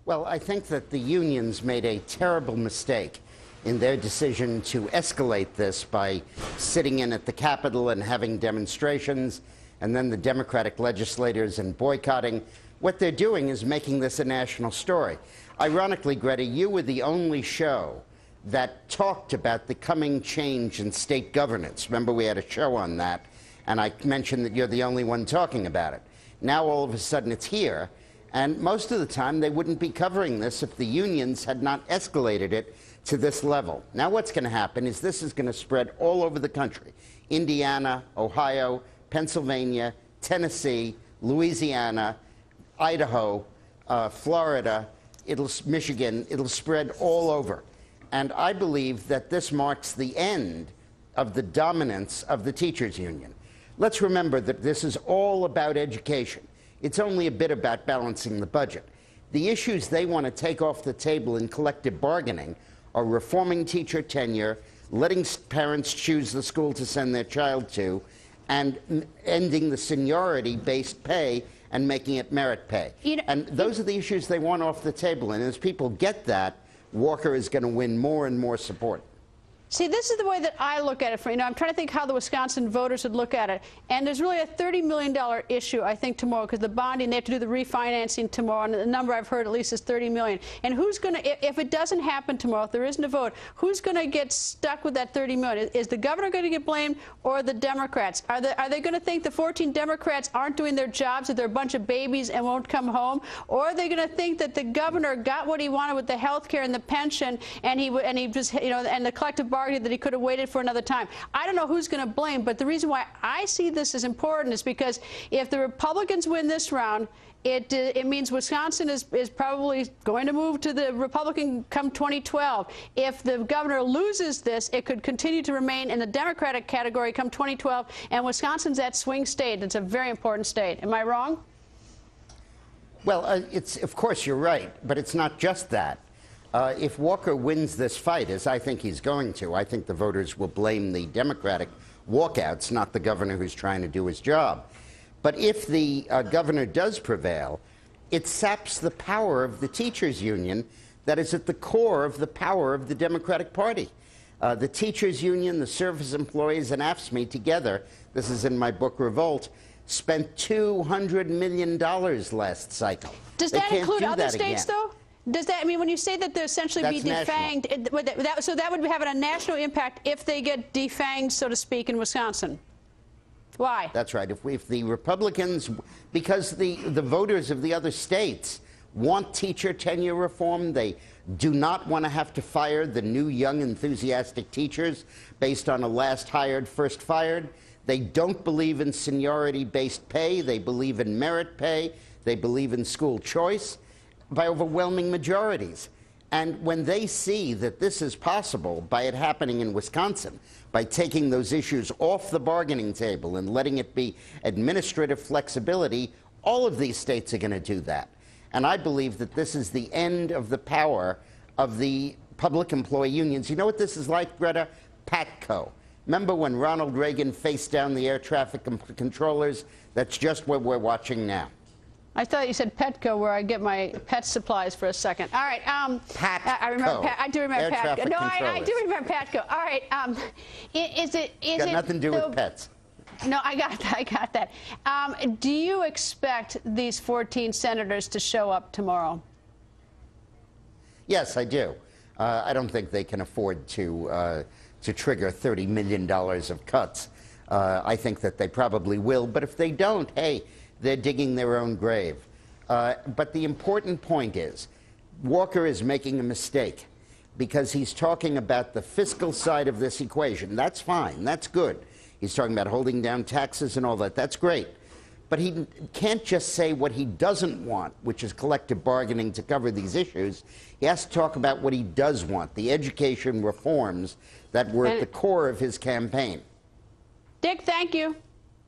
Well, I think that the unions made a terrible mistake in their decision to escalate this by sitting in at the Capitol and having demonstrations, and then the Democratic legislators and boycotting. What they're doing is making this a national story. Ironically, Greta, you were the only show that talked about the coming change in state governance. Remember, we had a show on that, and I mentioned that you're the only one talking about it. Now, all of a sudden, it's here. And most of the time, they wouldn't be covering this if the unions had not escalated it to this level. Now, what's going to happen is this is going to spread all over the country. Indiana, Ohio, Pennsylvania, Tennessee, Louisiana, Idaho, Florida, Michigan. It'll spread all over. And I believe that this marks the end of the dominance of the teachers' union. Let's remember that this is all about education. It's only a bit about balancing the budget. The issues they want to take off the table in collective bargaining are reforming teacher tenure, letting parents choose the school to send their child to, and ending the seniority-based pay and making it merit pay. And those are the issues they want off the table. And as people get that, Walker is going to win more and more support. See, this is the way that I look at it. I'm trying to think how the Wisconsin voters would look at it. And there's really a $30 million issue, I think, tomorrow, because the bonding, they have to do the refinancing tomorrow, and the number I've heard at least is $30 million. And who's going to, if it doesn't happen tomorrow, if there isn't a vote, who's going to get stuck with that $30 million? Is the governor going to get blamed, or the Democrats? Are they going to think the 14 Democrats aren't doing their jobs, that they're a bunch of babies and won't come home? Or are they going to think that the governor got what he wanted with the health care and the pension, and he just, and the collective bargaining, that he could have waited for another time? I don't know who's going to blame, but the reason why I see this as important is because if the Republicans win this round, it means Wisconsin is probably going to move to the Republican come 2012. If the governor loses this, it could continue to remain in the Democratic category come 2012, and Wisconsin's that swing state. It's a very important state. Am I wrong? Well, of course you're right, but it's not just that. If Walker wins this fight, as I think he's going to, I think the voters will blame the Democratic walkouts, not the governor who's trying to do his job. But if the governor does prevail, it saps the power of the teachers' union that is at the core of the power of the Democratic Party. The teachers' union, the service employees, and AFSCME together, this is in my book Revolt, spent $200 million last cycle. Does that include other states, though? Does that, I mean, when you say that they'll essentially be defanged, so that would have a national impact if they get defanged, so to speak, in Wisconsin? Why? That's right. If the Republicans, because the voters of the other states want teacher tenure reform, they do not want to have to fire the new, young, enthusiastic teachers based on a last hired, first fired. They don't believe in seniority-based pay. They believe in merit pay. They believe in school choice by overwhelming majorities. And when they see that this is possible by it happening in Wisconsin, by taking those issues off the bargaining table and letting it be administrative flexibility, all of these states are going to do that. And I believe that this is the end of the power of the public employee unions. You know what this is like, Greta? PATCO. Remember when Ronald Reagan faced down the air traffic controllers? That's just what we're watching now. I thought you said Petco, where I get my pet supplies for a second. All right. Patco. I remember. I do remember Patco. No, I do remember Patco. All right. Is it? Got nothing to do with pets. No, I got that. Do you expect these 14 senators to show up tomorrow? Yes, I do. I don't think they can afford to trigger $30 million of cuts. I think that they probably will. But if they don't, hey, they're digging their own grave. But the important point is, Walker is making a mistake because he's talking about the fiscal side of this equation. That's fine. That's good. He's talking about holding down taxes and all that. That's great. But he can't just say what he doesn't want, which is collective bargaining to cover these issues. He has to talk about what he does want, the education reforms that were at the core of his campaign. Dick, thank you.